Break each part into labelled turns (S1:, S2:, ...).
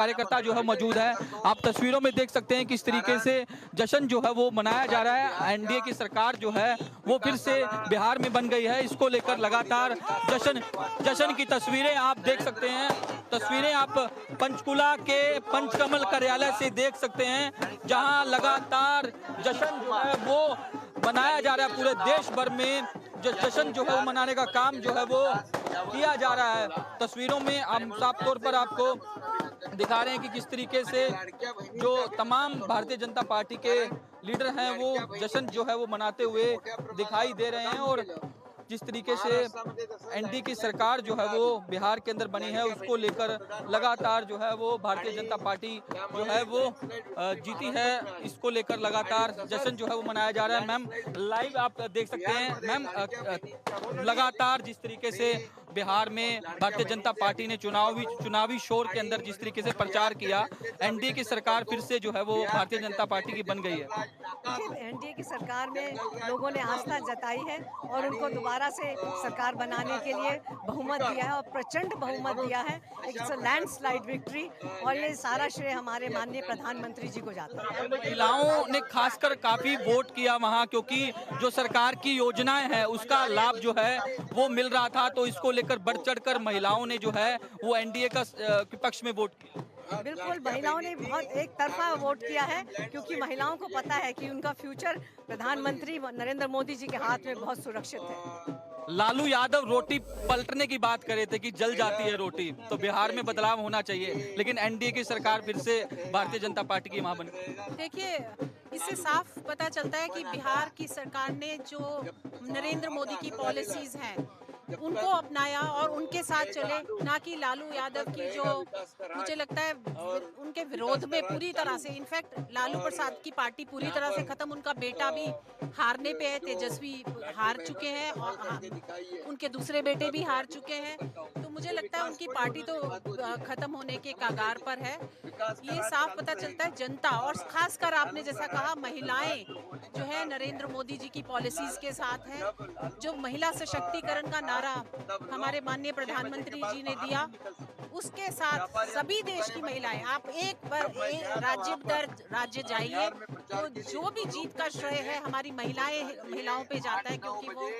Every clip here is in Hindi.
S1: कार्यकर्ता जो है मौजूद है। आप तस्वीरों में देख सकते हैं किस तरीके से जश्न जो है वो मनाया जा रहा है। एनडीए की सरकार जो है वो फिर से बिहार में बन गई है। इसको लेकर लगातार जश्न की तस्वीरें आप देख सकते हैं। तस्वीरें आप पंचकुला के पंचकमल कार्यालय से देख सकते हैं, जहां लगातार जश्न जो है वो मनाया जा रहा है। पूरे देश भर में जश्न जो है वो मनाने का काम जो है वो किया जा रहा है। तस्वीरों में हम साफ तौर पर आपको दिखा रहे हैं कि किस तरीके से जो तमाम भारतीय जनता पार्टी के लीडर हैं वो जश्न जो है वो मनाते हुए दिखाई दे रहे हैं। और जिस तरीके से एनडीए की सरकार जो है वो बिहार के अंदर बनी है, उसको लेकर लगातार जो है वो भारतीय जनता पार्टी जो है वो जीती है, इसको लेकर लगातार जश्न जो है वो मनाया जा रहा है। मैम लाइव आप देख सकते हैं। मैम लगातार जिस तरीके से बिहार में भारतीय जनता पार्टी ने चुनावी शोर के अंदर जिस तरीके से प्रचार किया, एनडीए की सरकार फिर से जो है वो भारतीय जनता पार्टी की बन गई है।
S2: देखिए, एनडीए की सरकार में लोगों ने आस्था जताई है और उनको दोबारा से सरकार बनाने के लिए बहुमत दिया है और प्रचंड बहुमत दिया है। इट्स अ लैंडस्लाइड विक्ट्री और ये सारा श्रेय हमारे माननीय प्रधानमंत्री जी को जाता है।
S1: महिलाओं ने खासकर काफी वोट किया वहां, क्योंकि जो सरकार की योजनाएं हैं उसका लाभ जो है वो मिल रहा था, तो इसको लेकर बढ़ चढ़कर महिलाओं ने जो है वो एनडीए का के पक्ष में वोट किया।
S2: बिल्कुल, महिलाओं ने बहुत एक तरफा वोट किया है क्योंकि महिलाओं को पता है कि उनका फ्यूचर प्रधानमंत्री नरेंद्र मोदी जी के हाथ में बहुत सुरक्षित है।
S1: लालू यादव रोटी पलटने की बात कर रहे थे कि जल जाती है रोटी, तो बिहार में बदलाव होना चाहिए, लेकिन एनडीए की सरकार फिर से भारतीय जनता पार्टी की वहां बनी।
S3: देखिए, इससे साफ पता चलता है कि बिहार की सरकार ने जो नरेंद्र मोदी की पॉलिसीज हैं उनको अपनाया और उनके साथ चले, ना कि लालू यादव की जो मुझे लगता है उनके विरोध में पूरी तरह से। इनफैक्ट लालू प्रसाद की पार्टी पूरी तरह से खत्म, उनका बेटा भी हारने पे है, तेजस्वी हार चुके हैं और उनके दूसरे बेटे भी हार चुके हैं। तो मुझे लगता है उनकी पार्टी तो खत्म होने के कगार पर है। ये साफ पता चलता है जनता और खासकर आपने जैसा कहा महिलाएं जो है नरेंद्र मोदी जी की पॉलिसीज के साथ हैं। जो महिला सशक्तिकरण का नारा हमारे माननीय प्रधानमंत्री जी ने दिया, उसके साथ सभी देश की महिलाएं, आप एक बार राज्य दर राज्य जाइए तो जो भी जीत का श्रेय है हमारी महिलाओं पे जाता है, क्योंकि वो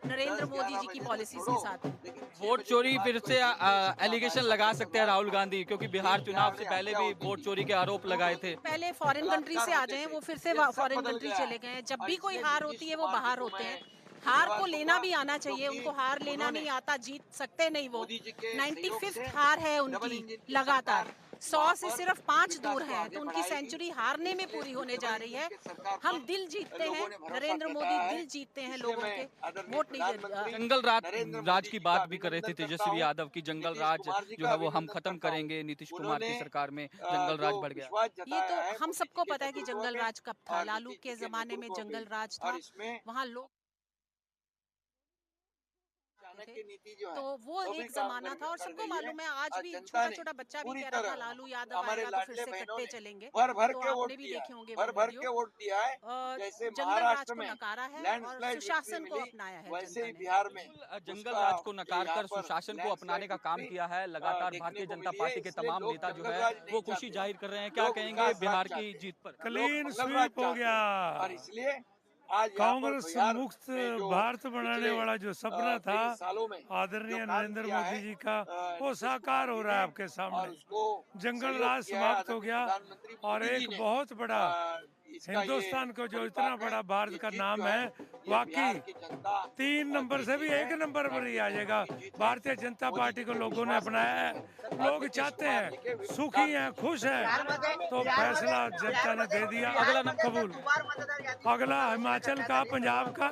S3: नरेंद्र मोदी जी की पॉलिसीज के साथ है।
S1: वोट चोरी फिर से एलिगेशन लगा सकते हैं राहुल गांधी, क्योंकि बिहार चुनाव से पहले भी वोट चोरी के आरोप लगाए थे।
S3: पहले फॉरेन कंट्री से आ जाएं, वो फिर से फॉरेन कंट्री चले गए हैं। जब भी कोई हार होती है वो बाहर होते हैं। हार को लेना भी आना चाहिए, उनको हार लेना नहीं आता, जीत सकते नहीं वो। 95th हार है उनकी लगातार, 100 से सिर्फ 5 दूर है, तो उनकी सेंचुरी हारने में पूरी होने जा रही है। हम दिल जीतते हैं, नरेंद्र मोदी दिल जीतते हैं लोगों के, वोट नहीं।
S1: जंगल राज की बात भी कर रहे थे तेजस्वी यादव की, जंगल राज जो है वो हम खत्म करेंगे, नीतीश कुमार की सरकार में जंगल राज बढ़ गया।
S3: ये तो हम सबको पता है कि जंगल राज कब था। लालू के जमाने में जंगल राज था, वहाँ लोग तो वो एक जमाना था और सबको मालूम है। आज भी छोटा छोटा बच्चा भी कह रहा था लालू यादव आएगा तो फिर से कट्टे चलेंगे, तो आपने भी देखे होंगे वो वीडियो। जंगल राज को नकारा है और सुशासन को अपनाया है जनता ने।
S1: जंगल राज को नकार कर सुशासन को अपनाने का काम किया है। लगातार भारतीय जनता पार्टी के तमाम नेता जो है वो खुशी जाहिर कर रहे हैं। क्या कहेंगे बिहार की जीत पर?
S4: क्लीन स्वीप हो गया और इसलिए कांग्रेस मुक्त भारत बनाने वाला जो सपना था आदरणीय नरेंद्र मोदी जी का, वो साकार हो रहा है आपके सामने। जंगल राज समाप्त हो गया और एक बहुत बड़ा हिंदुस्तान को जो इतना बड़ा भारत का नाम है, वाकई 3 नंबर से भी 1 नंबर पर ही आ जाएगा। भारतीय जनता पार्टी को लोगों ने अपनाया है। लोग चाहते हैं, सुखी हैं, खुश हैं, तो फैसला जनता ने दे दिया। अगला नाम कबूल, अगला हिमाचल का, पंजाब का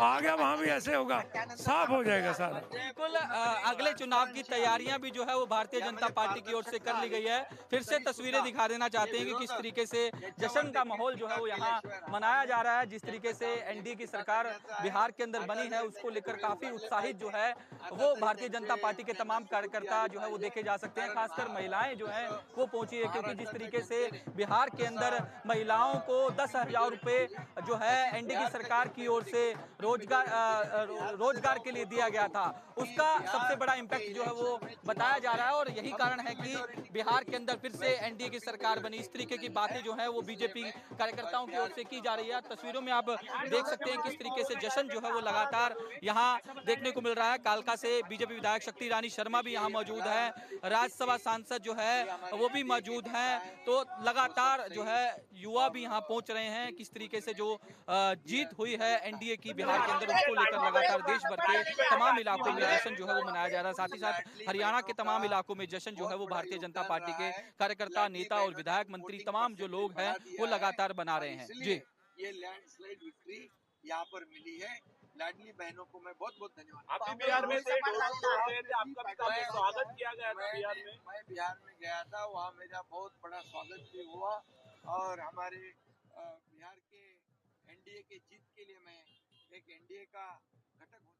S4: आ गया, वहाँ भी ऐसे होगा, साफ हो जाएगा सारा।
S1: बिल्कुल, अगले चुनाव की तैयारियां भी जो है वो भारतीय जनता पार्टी की ओर से कर ली गई है। फिर से तस्वीरें दिखा देना चाहते हैं कि किस तरीके से जश्न का माहौल जो है वो यहाँ मनाया जा रहा है। जिस तरीके से एनडीए की सरकार बिहार के अंदर बनी है उसको लेकर काफी उत्साहित जो है वो भारतीय जनता पार्टी के तमाम कार्यकर्ता जो है वो देखे जा सकते हैं। खासकर महिलाएं जो हैं वो पहुंची है, क्योंकि जिस तरीके से बिहार के अंदर महिलाओं को 10,000 रुपए जो है एनडीए की सरकार की ओर से रोजगार के लिए दिया गया था, उसका सबसे बड़ा इम्पैक्ट जो है वो बताया जा रहा है। और यही कारण है कि बिहार के अंदर फिर से एनडीए की सरकार बनी। इस तरीके की बातें जो है वो बीजेपी कार्यकर्ताओं की ओर से की जा रही है। तस्वीरों में आप देख सकते हैं किस तरीके से जश्न जो है वो लगातार यहाँ देखने को मिल रहा है। कालका से बीजेपी विधायक शक्ति रानी शर्मा भी यहाँ मौजूद है, राज्यसभा सांसद जो है वो भी मौजूद हैं। तो लगातार जो है युवा भी यहाँ पहुंच रहे हैं। किस तरीके से जो जीत हुई है एनडीए की बिहार के अंदर उसको लेकर लगातार देश भर के तमाम इलाकों में जश्न जो है वो मनाया जा रहा है। साथ ही साथ हरियाणा के तमाम इलाकों में जश्न जो है वो भारतीय जनता पार्टी के कार्यकर्ता, नेता और विधायक, मंत्री तमाम जो लोग हैं वो लगातार बना रहे हैं। जी,
S5: ये लैंडस्लाइड विक्ट्री यहाँ पर मिली है। लाडली बहनों को मैं बहुत बहुत धन्यवाद।
S6: आप भी बिहार में थे, आपका भी काफी स्वागत किया गया था बिहार में।
S5: मैं बिहार में गया था, वहाँ मेरा बहुत बड़ा स्वागत भी हुआ और हमारे बिहार के एनडीए के जीत के लिए मैं एक एनडीए का घटक हूँ।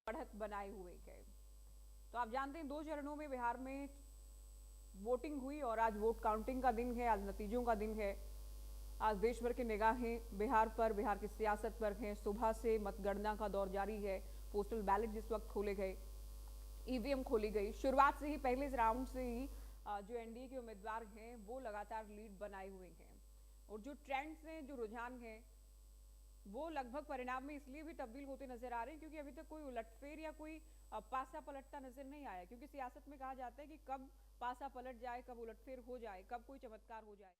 S7: बढ़त बनाए हुए गए। तो आप जानते हैं 2 चरणों में बिहार में वोटिंग हुई और आज वोट काउंटिंग का दिन है, आज नतीजों का दिन है। आज देश भर की निगाहें बिहार पर, बिहार की सियासत पर हैं। सुबह से मतगणना का दौर जारी है। पोस्टल बैलेट जिस वक्त खोले गए, ईवीएम खोली गई, शुरुआत से ही पहले राउंड से ही जो एनडीए के उम्मीदवार हैं वो लगातार लीड बनाए हुए हैं। और जो ट्रेंड्स हैं, जो रुझान हैं, वो लगभग परिणाम में इसलिए भी तब्दील होते नजर आ रहे हैं क्योंकि अभी तक कोई उलटफेर या कोई पासा पलटता नजर नहीं आया। क्योंकि सियासत में कहा जाता है कि कब पासा पलट जाए, कब उलटफेर हो जाए, कब कोई चमत्कार हो जाए।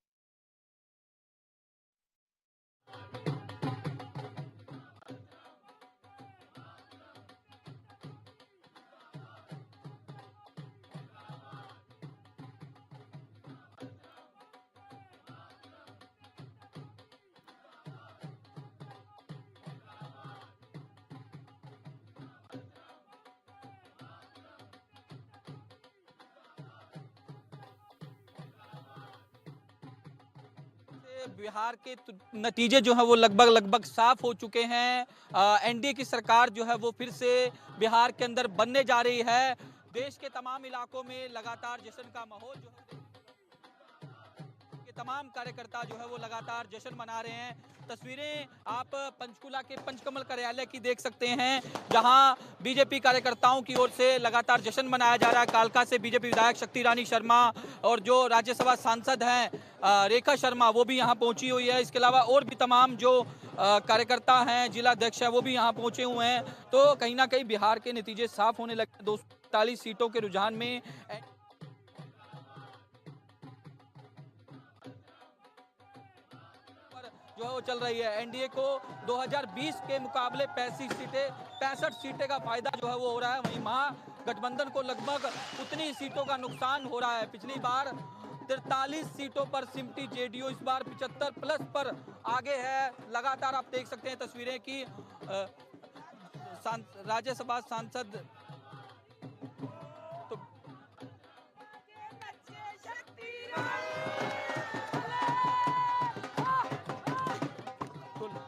S1: बिहार के नतीजे जो है वो लगभग साफ हो चुके हैं। एनडीए की सरकार जो है वो फिर से बिहार के अंदर बनने जा रही है। देश के तमाम इलाकों में लगातार जश्न का माहौल जो है, तमाम कार्यकर्ता जो है वो लगातार जश्न मना रहे हैं। तस्वीरें आप पंचकुला के पंचकमल कार्यालय की देख सकते हैं, जहां बीजेपी कार्यकर्ताओं की ओर से लगातार जश्न मनाया जा रहा है। कालका से बीजेपी विधायक शक्ति रानी शर्मा और जो राज्यसभा सांसद हैं रेखा शर्मा वो भी यहां पहुंची हुई है। इसके अलावा और भी तमाम जो कार्यकर्ता हैं, जिला अध्यक्ष है, वो भी यहां पहुंचे हुए हैं। तो कहीं ना कहीं बिहार के नतीजे साफ होने लगे। 240 सीटों के रुझान में जो है वो चल रही है। एनडीए को 2020 के मुकाबले 65 सीटें का फायदा जो है वो हो रहा है। वहीं महागठबंधन को लगभग उतनी सीटों का नुकसान हो रहा है। पिछली बार 43 सीटों पर सिमटी जेडीयू इस बार 75 प्लस पर आगे है। लगातार आप देख सकते हैं तस्वीरें की राज्यसभा सांसद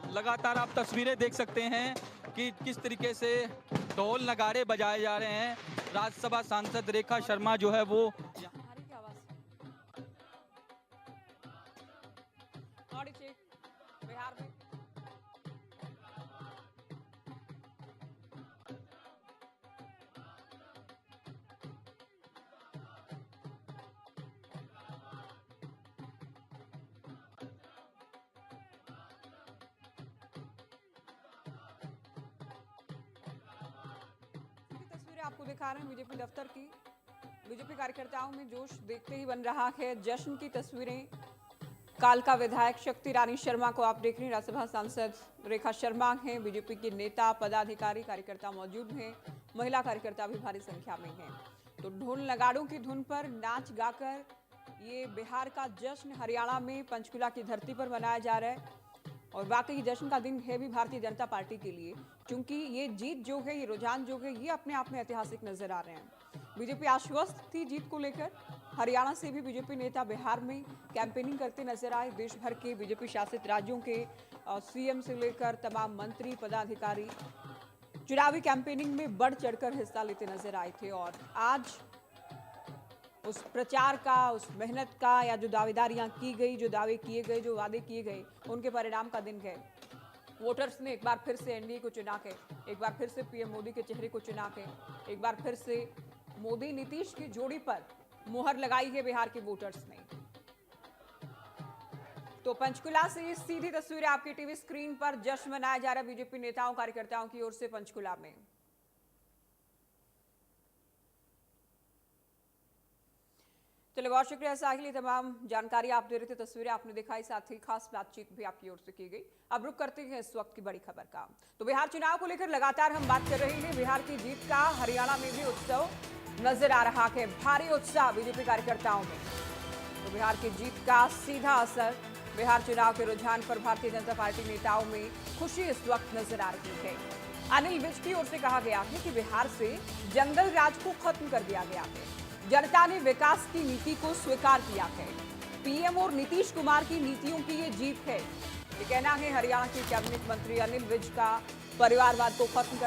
S1: लगातार आप तस्वीरें देख सकते हैं कि किस तरीके से ढोल नगाड़े बजाए जा रहे हैं। राज्यसभा सांसद रेखा शर्मा जो है वो
S7: बिहार में आपको दिखा रहे हैं बीजेपी दफ्तर की। बीजेपी कार्यकर्ताओं में जोश देखते ही बन रहा है। जश्न की तस्वीरें। कालका विधायक शक्ति रानी शर्मा को आप देख रहे हैं, राज्यसभा सांसद रेखा शर्मा हैं, बीजेपी के नेता, पदाधिकारी, कार्यकर्ता मौजूद हैं, महिला कार्यकर्ता भी भारी संख्या में हैं। तो ढोल नगाड़ों की धुन पर नाच गाकर ये बिहार का जश्न हरियाणा में पंचकुला की धरती पर मनाया जा रहा है। और वाकई जश्न का दिन है भी भारतीय जनता पार्टी के लिए, क्योंकि ये जीत जो है, ये रुझान जो है, ये अपने आप में ऐतिहासिक नजर आ रहे हैं। बीजेपी आश्वस्त थी जीत को लेकर। हरियाणा से भी बीजेपी नेता बिहार में कैंपेनिंग करते नजर आए। देश भर के बीजेपी शासित राज्यों के सीएम से लेकर तमाम मंत्री पदाधिकारी चुनावी कैंपेनिंग में बढ़ चढ़कर हिस्सा लेते नजर आए थे। और आज उस प्रचार का, उस मेहनत का, या जो दावेदारियां की गई, जो दावे किए गए, जो वादे किए गए, उनके परिणाम का दिन है। वोटर्स ने एक बार फिर से एनडीए को चुना के, एक बार फिर से पीएम मोदी के चेहरे को चुना के, एक बार फिर से मोदी नीतीश की जोड़ी पर मुहर लगाई है बिहार के वोटर्स ने। तो पंचकुला से सीधी तस्वीरें आपकी टीवी स्क्रीन पर। जश्न मनाया जा रहा है बीजेपी नेताओं कार्यकर्ताओं की ओर से पंचकुला में। चलिए, बहुत शुक्रिया साहिल, तमाम जानकारी आप दे रहे थे, तस्वीरें आपने दिखाई, साथ ही खास बातचीत भी आपकी ओर से की गई। अब रुक करते हैं इस वक्त की बड़ी खबर का। तो बिहार चुनाव को लेकर लगातार हम बात कर रहे हैं। बिहार की जीत का हरियाणा में भी उत्सव नजर आ रहा है, भारी उत्साह बीजेपी कार्यकर्ताओं में। तो बिहार की जीत का सीधा असर बिहार चुनाव के रुझान पर भारतीय जनता पार्टी नेताओं में खुशी इस वक्त नजर आ रही है। अनिल विज की ओर से कहा गया है कि बिहार से जंगल राज को खत्म कर दिया गया है। जनता ने विकास की नीति को स्वीकार किया है। पीएम और नीतीश कुमार की नीतियों की ये जीत है, ये कहना है हरियाणा के कैबिनेट मंत्री अनिल विज का। परिवारवाद को खत्म कर